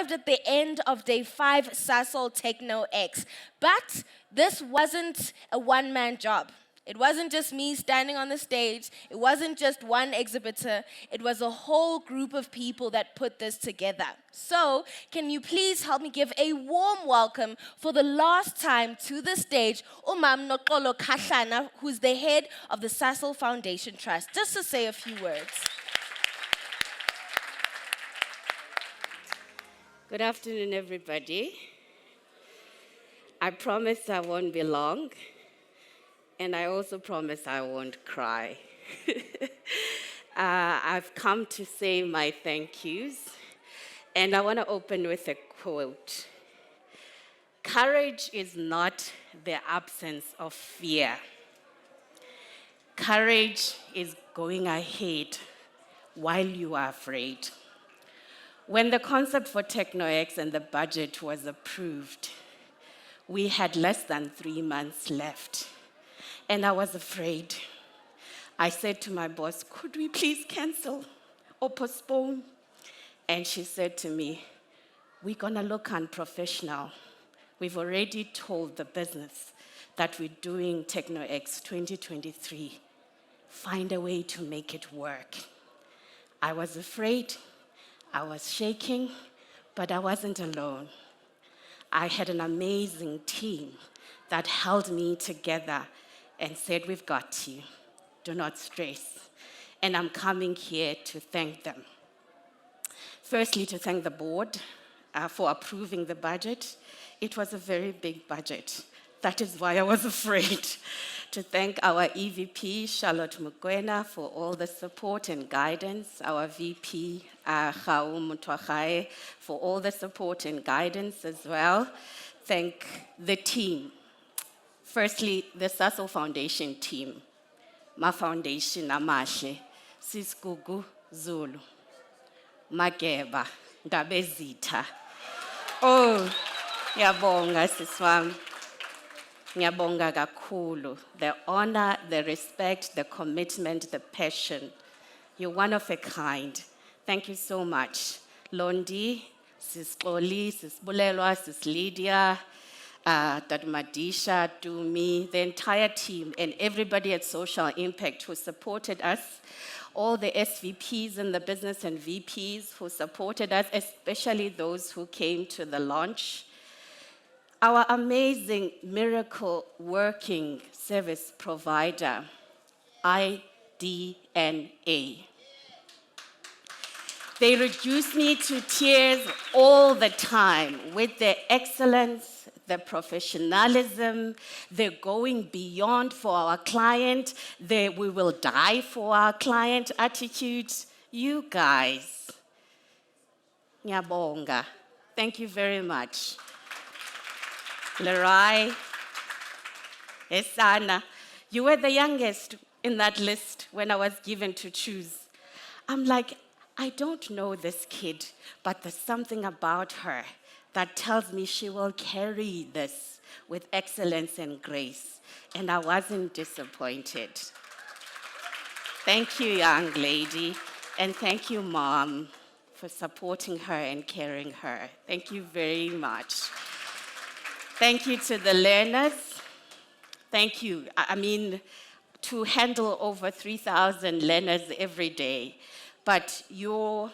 arrived at the end of day 5 Sasol Techno X. But this wasn't a one-man job. It wasn't just me standing on the stage. It wasn't just one exhibitor. It was a whole group of people that put this together. So, can you please help me give a warm welcome for the last time to the stage, Umam Noxolo Kahlana, who's the head of the Sasol Foundation Trust, just to say a few words. Good afternoon, everybody. I promise I won't be long, and I also promise I won't cry. I've come to say my thank yous, and I want to open with a quote. Courage is not the absence of fear. Courage is going ahead while you are afraid. When the concept for TechnoX and the budget was approved, we had less than 3 months left, and I was afraid. I said to my boss, could we please cancel or postpone? And she said to me, we're gonna look unprofessional. We've already told the business that we're doing TechnoX 2023. Find a way to make it work. I was afraid. I was shaking, but I wasn't alone. I had an amazing team that held me together and said, we've got you. Do not stress. And I'm coming here to thank them. Firstly, to thank the board for approving the budget. It was a very big budget. That is why I was afraid. To thank our EVP, Charlotte Mokoena, for all the support and guidance, our VP, Khao Mutwagae, for all the support and guidance as well. Thank the team. Firstly, the Sasol Foundation team. Ma Foundation Amahle, Sisgugu Zulu, Mageba, Gabezita. Oh, ngiyabonga siswami. Ngiyabonga kakhulu. The honor, the respect, the commitment, the passion. You're one of a kind. Thank you so much. Londi, Sis Xoli, Sis Bulelwa, Sis Lydia, Dad Madisha, Dumi, the entire team, and everybody at Social Impact who supported us. All the SVPs and the business and VPs who supported us, especially those who came to the launch. Our amazing miracle working service provider, IDNA. They reduce me to tears all the time with their excellence, their professionalism, their going beyond for our client, their we will die for our client attitude. You guys, ngiyabonga. Thank you very much. Lerai, Esana, you were the youngest in that list when I was given to choose. I'm like, I don't know this kid, but there's something about her that tells me she will carry this with excellence and grace. And I wasn't disappointed. Thank you, young lady. And thank you, Mom, for supporting her and carrying her. Thank you very much. Thank you to the learners. Thank you. I mean, to handle over 3,000 learners every day, but your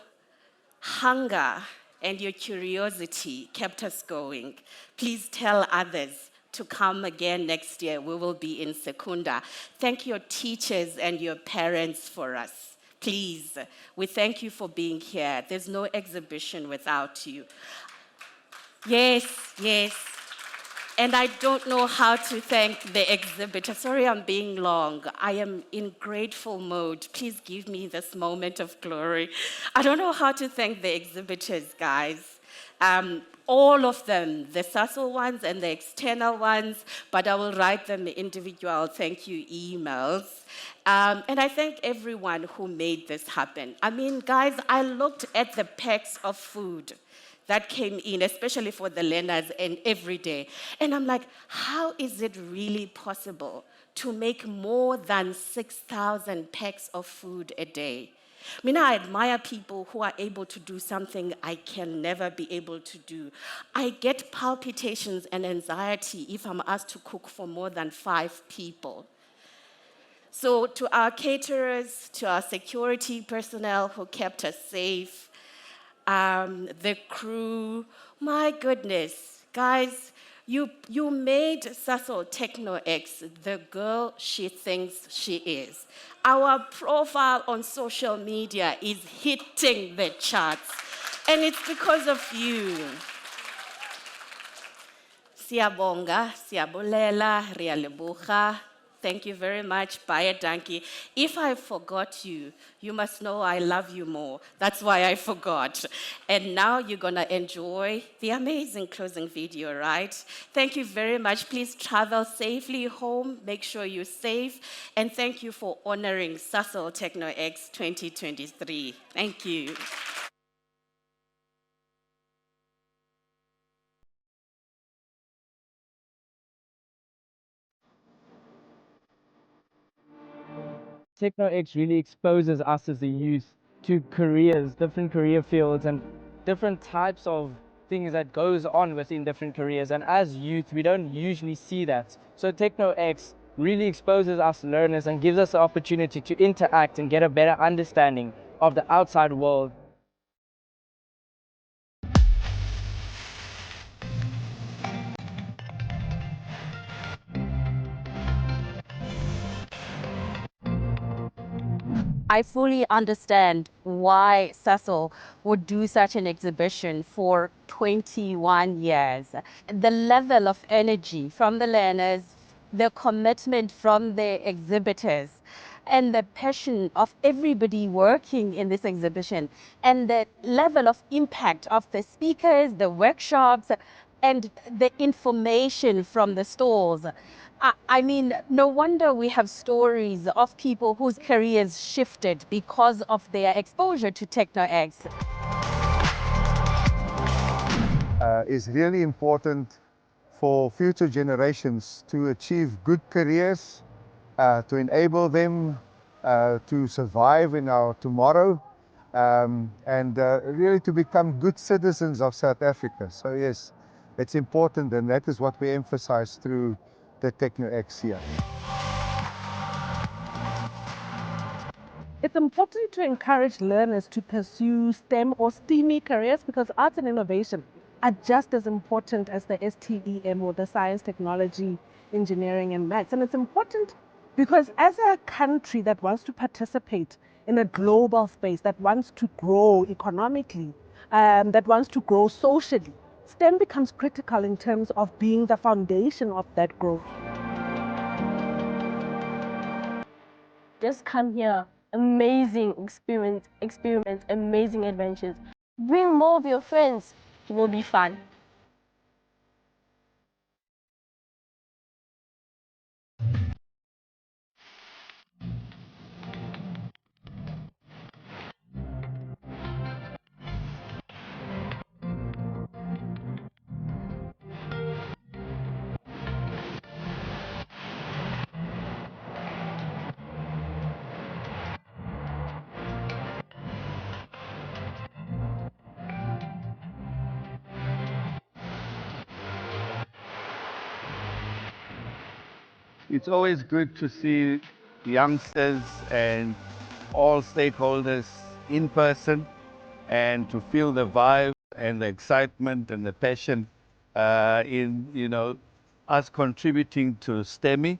hunger and your curiosity kept us going. Please tell others to come again next year. We will be in Secunda. Thank your teachers and your parents for us. Please, we thank you for being here. There's no exhibition without you. Yes, yes. And I don't know how to thank the exhibitor. Sorry I'm being long. I am in grateful mode. Please give me this moment of glory. I don't know how to thank the exhibitors, guys. All of them, the Sasol ones and the external ones, but I will write them individual thank you emails. And I thank everyone who made this happen. I mean, guys, I looked at the packs of food that came in, especially for the learners and every day. And I'm like, how is it really possible to make more than 6,000 packs of food a day? Mina, I admire people who are able to do something I can never be able to do. I get palpitations and anxiety if I'm asked to cook for more than 5 people. So to our caterers, to our security personnel who kept us safe, the crew, my goodness, guys, you made Sasol TechnoX the girl she thinks she is. Our profile on social media is hitting the charts, and it's because of you. Siyabonga, siyabulela, rialebucha. Thank you very much, Baya Danki. If I forgot you, you must know I love you more. That's why I forgot. And now you're gonna enjoy the amazing closing video, right? Thank you very much. Please travel safely home. Make sure you're safe. And thank you for honoring Sasol TechnoX 2023. Thank you. TechnoX really exposes us as a youth to careers, different career fields, and different types of things that goes on within different careers. And as youth, we don't usually see that. So TechnoX really exposes us learners and gives us the opportunity to interact and get a better understanding of the outside world. I fully understand why Cecil would do such an exhibition for 21 years. The level of energy from the learners, the commitment from the exhibitors, and the passion of everybody working in this exhibition, and the level of impact of the speakers, the workshops, and the information from the stalls. I mean, no wonder we have stories of people whose careers shifted because of their exposure to TechnoX. Is really important for future generations to achieve good careers, to enable them to survive in our tomorrow, and really to become good citizens of South Africa. So yes, it's important, and that is what we emphasize through the TechnoX here. It's important to encourage learners to pursue STEM or STEAMy careers because arts and innovation are just as important as the STEM or the science, technology, engineering, and maths. And it's important because as a country that wants to participate in a global space, that wants to grow economically, that wants to grow socially, STEM becomes critical in terms of being the foundation of that growth. Just come here, amazing experiments, amazing adventures. Bring more of your friends, it will be fun. It's always good to see youngsters and all stakeholders in person and to feel the vibe and the excitement and the passion in, us contributing to STEMI.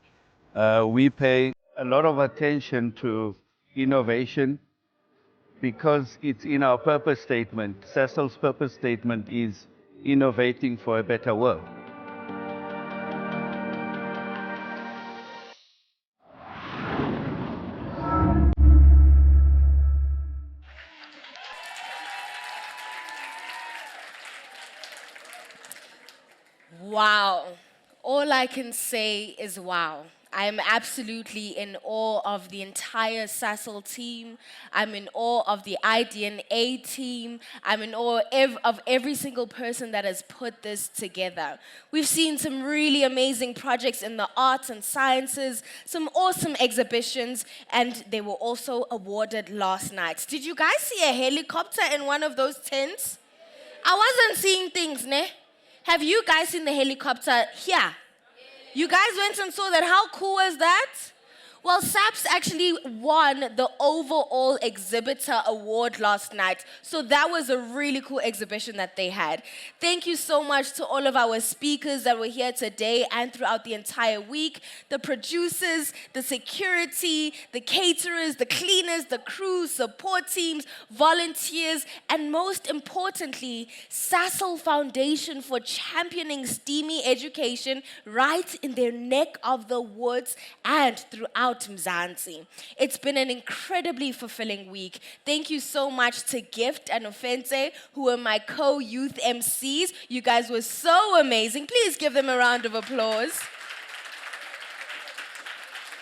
We pay a lot of attention to innovation because it's in our purpose statement. Sasol's purpose statement is innovating for a better world. Wow. All I can say is wow. I'm absolutely in awe of the entire Sasol team. I'm in awe of the IDNA team. I'm in awe of every single person that has put this together. We've seen some really amazing projects in the arts and sciences, some awesome exhibitions, and they were also awarded last night. Did you guys see a helicopter in one of those tents? I wasn't seeing things, ne? Have you guys seen the helicopter here? You guys went and saw that. How cool was that? Well, SAPS actually won the overall exhibitor award last night. So that was a really cool exhibition that they had. Thank you so much to all of our speakers that were here today and throughout the entire week. The producers, the security, the caterers, the cleaners, the crews, support teams, volunteers, and most importantly, Sasol Foundation for championing STEAMY education right in their neck of the woods and throughout Mzansi. It's been an incredibly fulfilling week. Thank you so much to Gift and Ofense, who were my co-youth MCs. You guys were so amazing. Please give them a round of applause.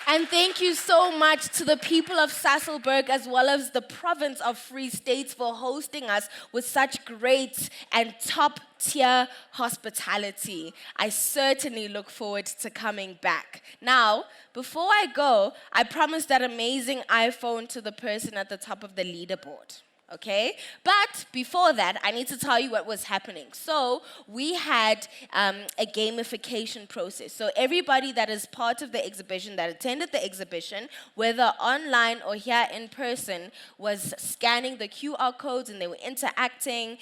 And thank you so much to the people of Sasolburg as well as the province of Free State for hosting us with such great and top-tier hospitality. I certainly look forward to coming back. Now, before I go, I promised that amazing iPhone to the person at the top of the leaderboard. Okay? But before that, I need to tell you what was happening. So we had a gamification process. So everybody that is part of the exhibition, that attended the exhibition, whether online or here in person, was scanning the QR codes and they were interacting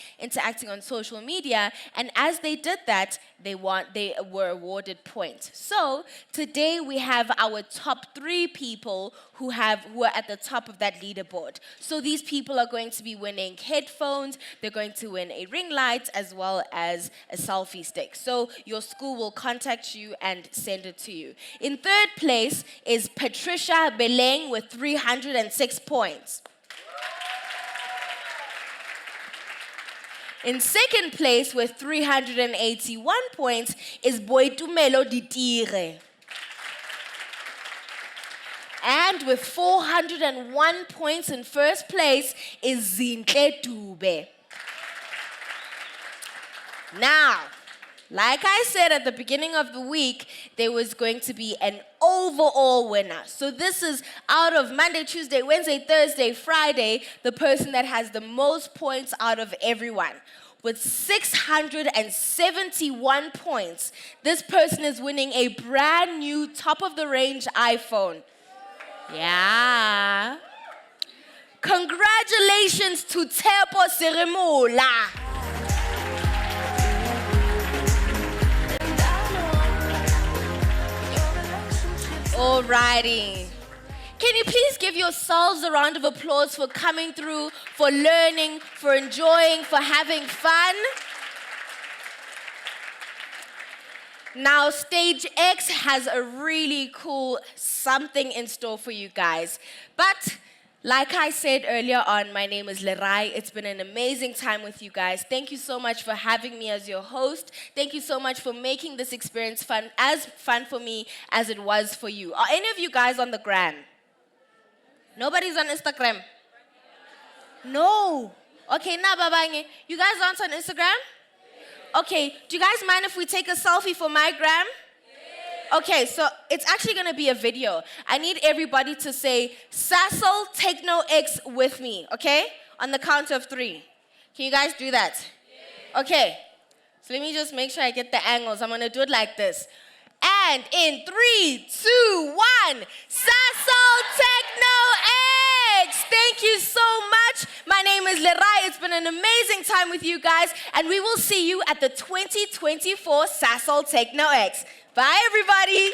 on social media. And as they did that, they were awarded points. So today we have our top 3 people who are at the top of that leaderboard. So these people are going to be winning headphones, they're going to win a ring light as well as a selfie stick. So your school will contact you and send it to you. In 3rd place is Patricia Beleng with 306 points. In 2nd place with 381 points is Boitumelo Ditire. And with 401 points in 1st place is Zinhle Dube. Now, like I said at the beginning of the week, there was going to be an overall winner. So this is out of Monday, Tuesday, Wednesday, Thursday, Friday, the person that has the most points out of everyone. With 671 points, this person is winning a brand new top-of-the-range iPhone. Yeah. Congratulations to Tepo Seremula. Alrighty. Can you please give yourselves a round of applause for coming through, for learning, for enjoying, for having fun? Now, Stage X has a really cool something in store for you guys. But like I said earlier on, my name is Lerai. It's been an amazing time with you guys. Thank you so much for having me as your host. Thank you so much for making this experience as fun for me as it was for you. Are any of you guys on the gram? Nobody's on Instagram? No. Okay, now Babange, you guys aren't on Instagram? Okay, do you guys mind if we take a selfie for my gram? Okay, so it's actually going to be a video. I need everybody to say, Sasol Techno X with me, okay? On the count of 3. Can you guys do that? Okay, so let me just make sure I get the angles. I'm going to do it like this. And in 3, 2, 1, Sasol Techno X! Thank you so much. My name is Lerai. It's been an amazing time with you guys, and we will see you at the 2024 Sasol Techno X. Bye, everybody.